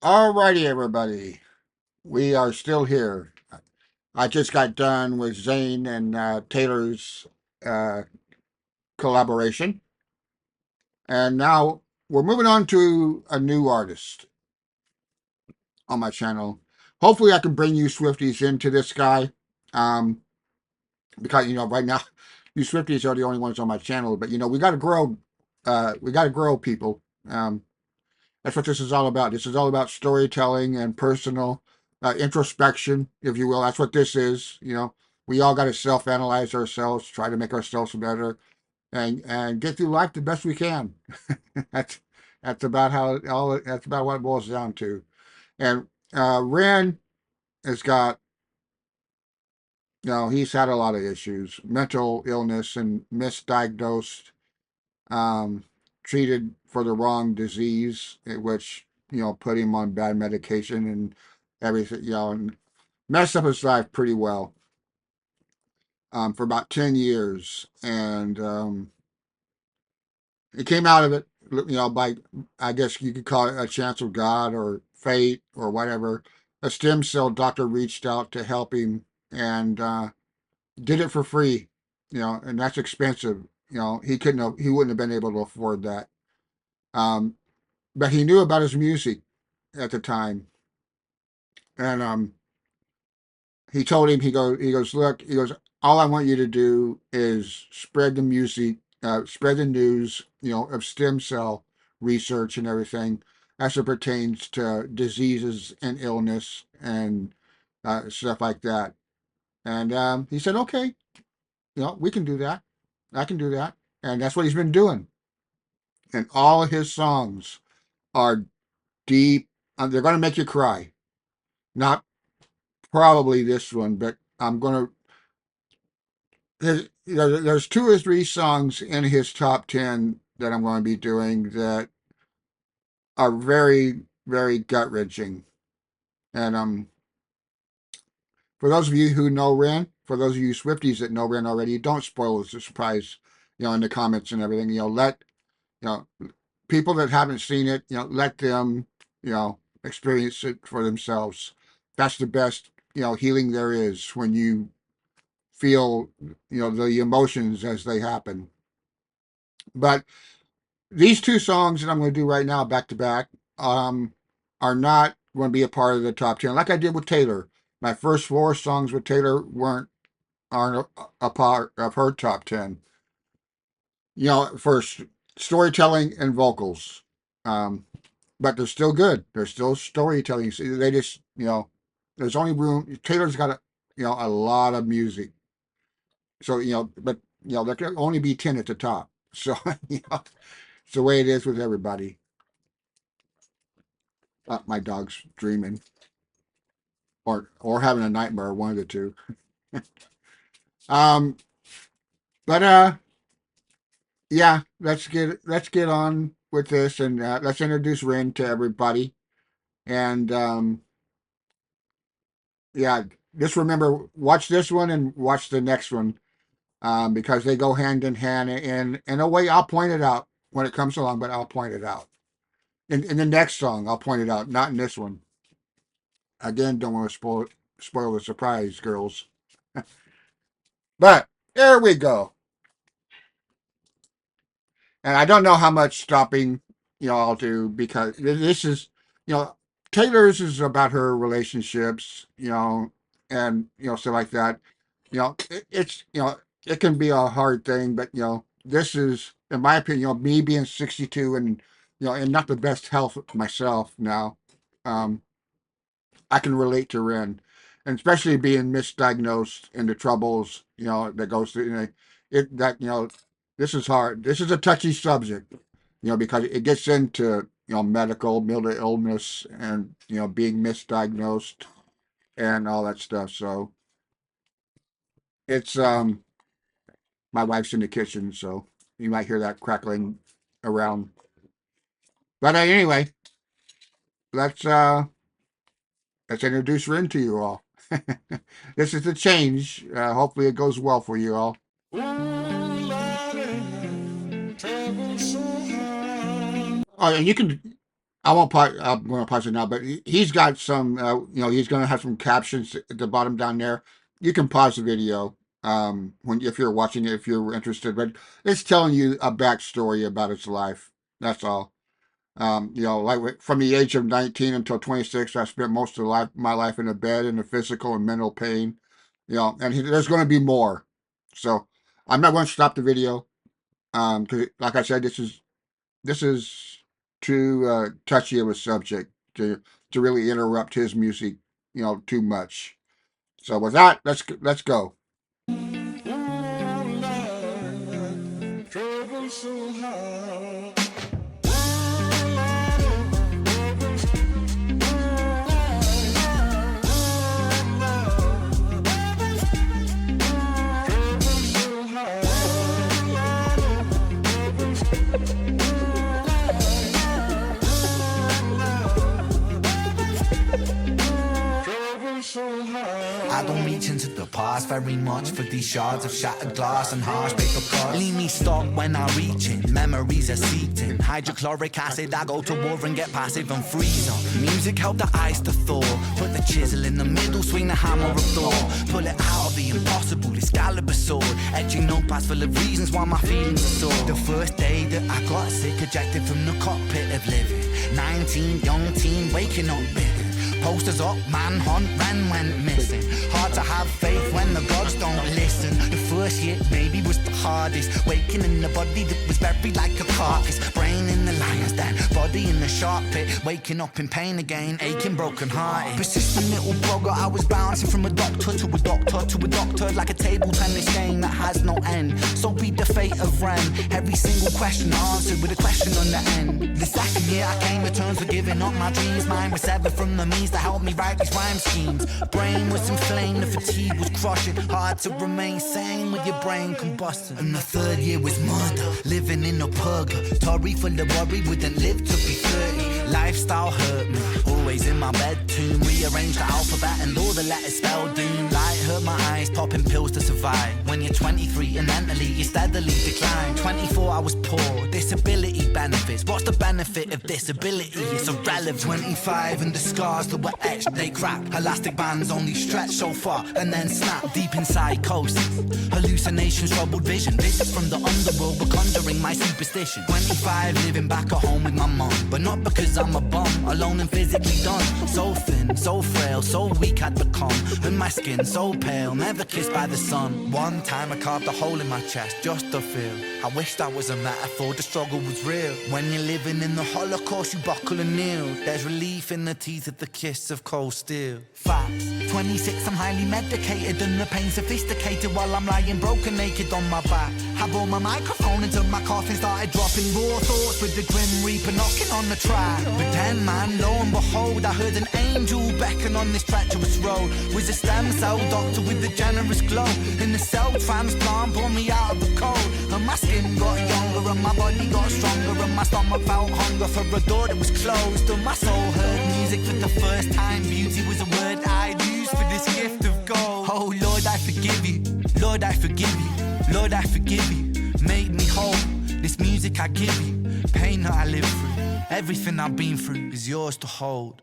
Alrighty, everybody. We are still here. I just got done with Zane and Taylor's uh, collaboration, and now we're moving on to a new artist on my channel. Hopefully, I can bring you Swifties into this guy, um, because right now, you Swifties are the only ones on my channel. But we got to grow. We got to grow people. That's what this is all about. This is all about storytelling and personal introspection, if you will. That's what this is. We all got to self-analyze ourselves, try to make ourselves better, and get through life the best we can. that's that's about how all. That's about what it boils down to. And Ren has got, he's had a lot of issues, mental illness and misdiagnosed, um, treated for the wrong disease, which put him on bad medication and everything, and messed up his life pretty well, for about 10 years, and he came out of it, by, I guess you could call it a chance of God or fate or whatever. A stem cell doctor reached out to help him and did it for free, and that's expensive. He wouldn't have been able to afford that. Um, but he knew about his music at the time, and he told him, he goes, look, he goes, all I want you to do is spread the music, spread the news, of stem cell research and everything as it pertains to diseases and illness and stuff like that. And he said, okay, we can do that. I can do that. And that's what he's been doing. And all of his songs are deep. They're going to make you cry. Not probably this one, but I'm gonna. There's two or three songs in his top 10 that I'm going to be doing that are very, very gut wrenching. And for those of you who know Ren, for those of you Swifties that know Ren already, don't spoil the surprise. In the comments and everything. Let you know people that haven't seen it. Let them experience it for themselves. That's the best healing there is when you feel the emotions as they happen. But these two songs that I'm going to do right now, back to back, are not going to be a part of the top 10, like I did with Taylor. My first four songs with Taylor aren't a part of her top 10. For storytelling and vocals, um, but they're still good. They're still storytelling. So they just there's only room. Taylor's got a lot of music. So but there can only be 10 at the top. So it's the way it is with everybody. My dog's dreaming or having a nightmare, one of the two. Um, but yeah, let's get on with this, and let's introduce Rin to everybody. And yeah, just remember, watch this one and watch the next one, because they go hand in hand. In a way, I'll point it out when it comes along, but I'll point it out in the next song. I'll point it out, not in this one. Again, don't want to spoil the surprise, girls. But there we go. And I don't know how much stopping I'll do, because this is you know Taylor's is about her relationships, and stuff like that. It's it can be a hard thing, but this is, in my opinion, me being 62 and and not the best health myself now. um I can relate to Ren, and especially being misdiagnosed and the troubles that goes through. It that this is hard. This is a touchy subject, because it gets into mental illness and being misdiagnosed and all that stuff. So it's my wife's in the kitchen, so you might hear that crackling around. But anyway, let's uh let's introduce Ren to you all. This is the change. Hopefully, it goes well for you all. Oh, and I won't. I'm going to pause it now, but he's got some. He's going to have some captions at the bottom down there. You can pause the video when if you're watching it if you're interested, but it's telling you a backstory about his life. That's all. Like from the age of 19 until 26, I spent most of my life in a bed in a physical and mental pain. And there's going to be more. So I'm not going to stop the video because, like I said, this is too touchy of a subject to really interrupt his music, too much. So with that, let's go. Trouble so hard. I don't reach into the past very much for these shards of shattered glass and harsh paper cuts. Leave me stop when I reach in, memories are seeped in. Hydrochloric acid, I go to war and get passive and freeze up. Music help the ice to thaw. Put the chisel in the middle, swing the hammer of Thor. Pull it out of the impossible, Excalibur sword. Etching notepads full of reasons why my feelings are sore. The first day that I got sick, ejected from the cockpit of living. 19, young teen, waking up bitter. Posters up, manhunt, ran, went missing. Hard to have faith when the gods don't listen. The first year maybe was the hardest. Waking in the body that was buried like a carcass. Brain in the lion's den, body in the shark pit. Waking up in pain again, aching, broken hearted. Persistent little blogger, I was bouncing from a doctor to a doctor to a doctor. Like a table tennis game that has no end. So be the fate of Ren. Every single question answered with a question on the end. The second year I came to terms with giving up my dreams. Mine was severed from the means to help me write these rhyme schemes. Brain was inflamed, the fatigue was crushing. Hard to remain sane with your brain combusting. And the third year was murder, living in a purgatory full of worry, wouldn't live to be 30. Lifestyle hurt me, always in my bed tomb. Rearranged the alphabet and all the letters spelled doom. Light hurt my eyes, popping pills to survive. When you're 23 and mentally you steadily decline. 24 I was poor, disability benefits. What's the benefit of disability? It's irrelevant. 25 and the scars that were etched, they crack. Elastic bands only stretch so far and then snap. Deep in psychosis, hallucinations, troubled vision. Visits from the underworld were conjuring my superstition. 25 living back at home with my mum, but not because I'm a bum, alone and physically done. So thin, so frail, so weak I'd become. And my skin so pale, never kissed by the sun. One time I carved a hole in my chest just to feel. I wish that was a metaphor, the struggle was real. When you're living in the Holocaust you buckle and kneel. There's relief in the teeth of the kiss of cold steel. Facts, 26 I'm highly medicated and the pain sophisticated while I'm lying broken naked on my back. I bore my microphone until my coffin started dropping raw thoughts with the grim reaper knocking on the track. But then man, lo and behold, I heard an angel beckon on this treacherous road. Was a stem cell doctor with a generous glow. In the cell transplant pulled me out of the cold. And my skin got younger and my body got stronger. And my stomach felt hunger for a door that was closed. And my soul heard music for the first time. Beauty was a word I'd use for this gift of gold. Oh Lord, I forgive you. Lord, I forgive you. Lord, I forgive you. Make me whole. This music I give you. Pain that I live through. Everything I've been through is yours to hold.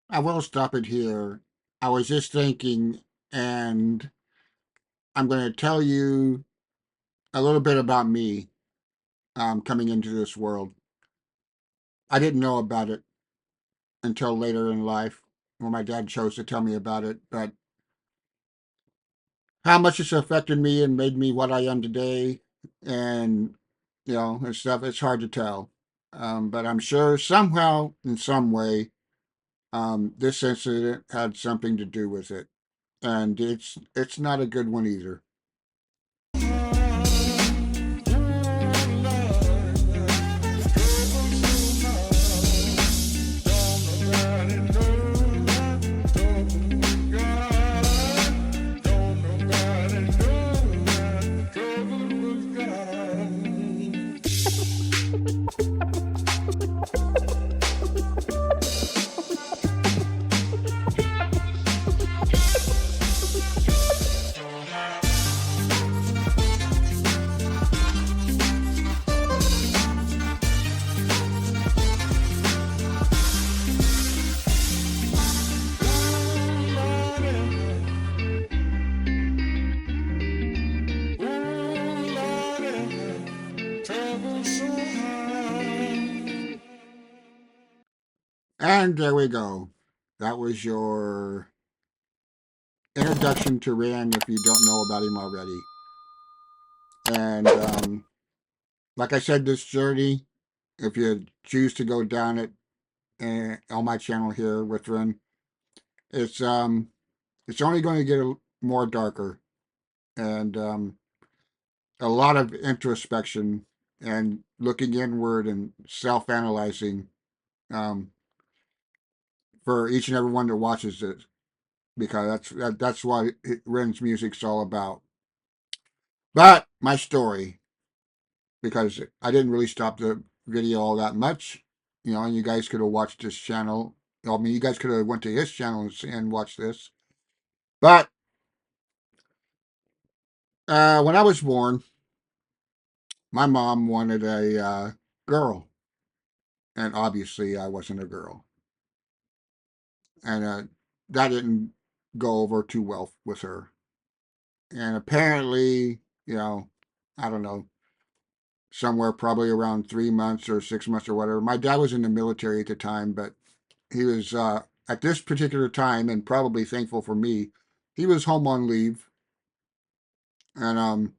I will stop it here. I was just thinking, and I'm going to tell you a little bit about me coming into this world. I didn't know about it until later in life when my dad chose to tell me about it, but how much it's affected me and made me what I am today and, and stuff, it's hard to tell. But I'm sure somehow, in some way, this incident had something to do with it. And it's not a good one either. And there we go. That was your introduction to Rand if you don't know about him already. And like I said, this journey, if you choose to go down it on my channel here with Rand, it's it's only going to get more darker and a lot of introspection and looking inward and self-analyzing um, for each and every one that watches it because that's what Ren's music's all about. But my story, because I didn't really stop the video all that much, and you guys could have watched this channel. I mean, you guys could have went to his channel and watched this. But when I was born, my mom wanted a girl, and obviously I wasn't a girl, and that didn't go over too well with her. And apparently, I don't know, somewhere probably around 3 months or 6 months or whatever. My dad was in the military at the time, but he was at this particular time, and probably thankful for me, he was home on leave, and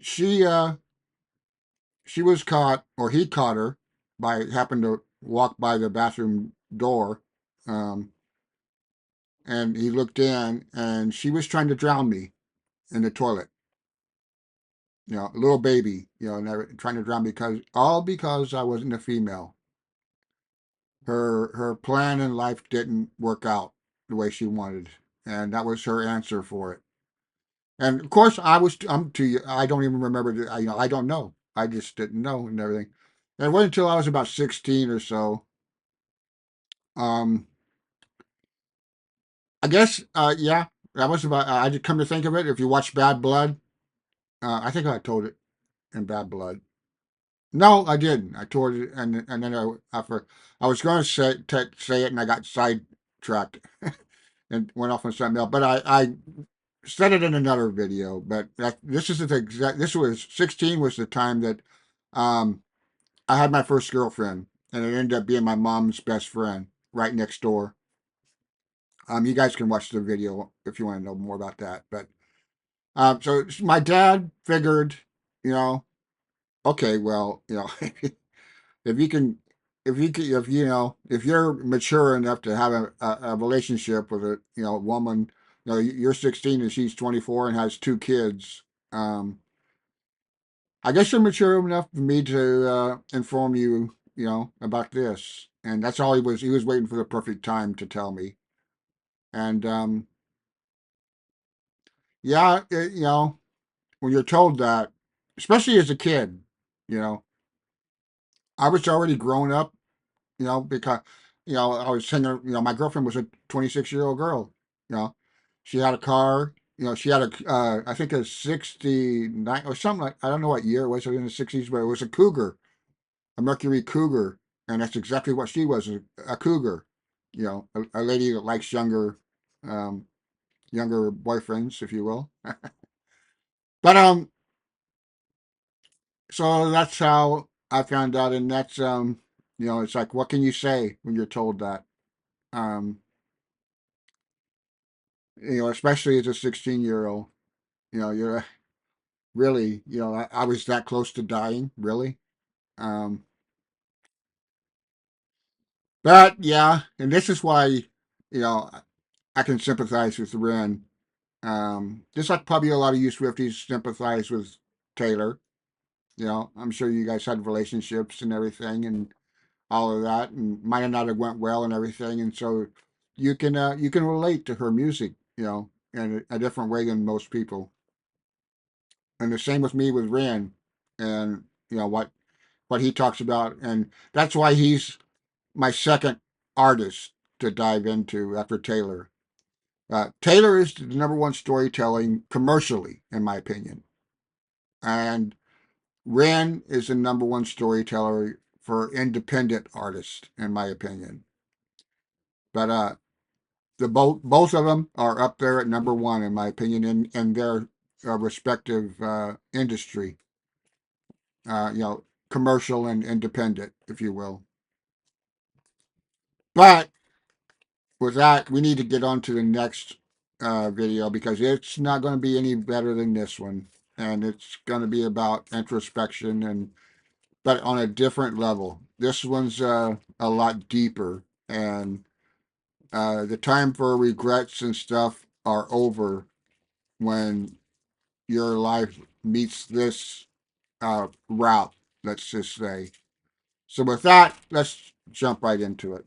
she she was caught, or he caught her by happened to walk by the bathroom door, um, and he looked in, and she was trying to drown me in the toilet. A little baby, never trying to drown me because I wasn't a female. Her plan in life didn't work out the way she wanted, and that was her answer for it. And of course, I'm too. I don't even remember. I don't know. I just didn't know and everything. And it wasn't until I was about 16 or so. Um, I guess. Yeah, that was about. I just come to think of it. If you watch Bad Blood, I think I told it in Bad Blood. No, I didn't. I told it, and then I was going to say it, and I got sidetracked and went off on something else. But I said it in another video. But this is the exact. This was 16 was the time that um, I had my first girlfriend, and it ended up being my mom's best friend right next door. You guys can watch the video if you want to know more about that. But so my dad figured, you know, okay, well, if you can, if you're mature enough to have a relationship with a woman, you're 16 and she's 24 and has two kids. Um, I guess you're mature enough for me to inform you, about this. And that's all he was. He was waiting for the perfect time to tell me. And yeah, when you're told that, especially as a kid, you know, I was already grown up, because I was single. My girlfriend was a 26-year-old girl. You know, she had a car. She had I think a 69 or something like, I don't know what year it was in the 60s, but it was a Cougar, a Mercury Cougar, and that's exactly what she was, a cougar. A lady that likes um, younger boyfriends, if you will. But so that's how I found out, and that's it's like, what can you say when you're told that? Um, especially as a 16-year-old, you're really, I was that close to dying, really. Um, but yeah, and this is why, I can sympathize with Ren. Just like probably a lot of you Swifties sympathize with Taylor. I'm sure you guys had relationships and everything and all of that, and might have not have went well and everything, and so you can relate to her music, in a different way than most people. And the same with me with Ren, and what he talks about, and that's why he's my second artist to dive into after Taylor. Taylor is the number one storytelling commercially, in my opinion, and Ren is the number one storyteller for independent artists, in my opinion. But the both of them are up there at number one, in my opinion, in their respective industry. Commercial and independent, if you will. But with that, we need to get on to the next video because it's not going to be any better than this one, and it's going to be about introspection and but on a different level. This one's a lot deeper, and the time for regrets and stuff are over when your life meets this route. Let's just say. So with that, let's jump right into it.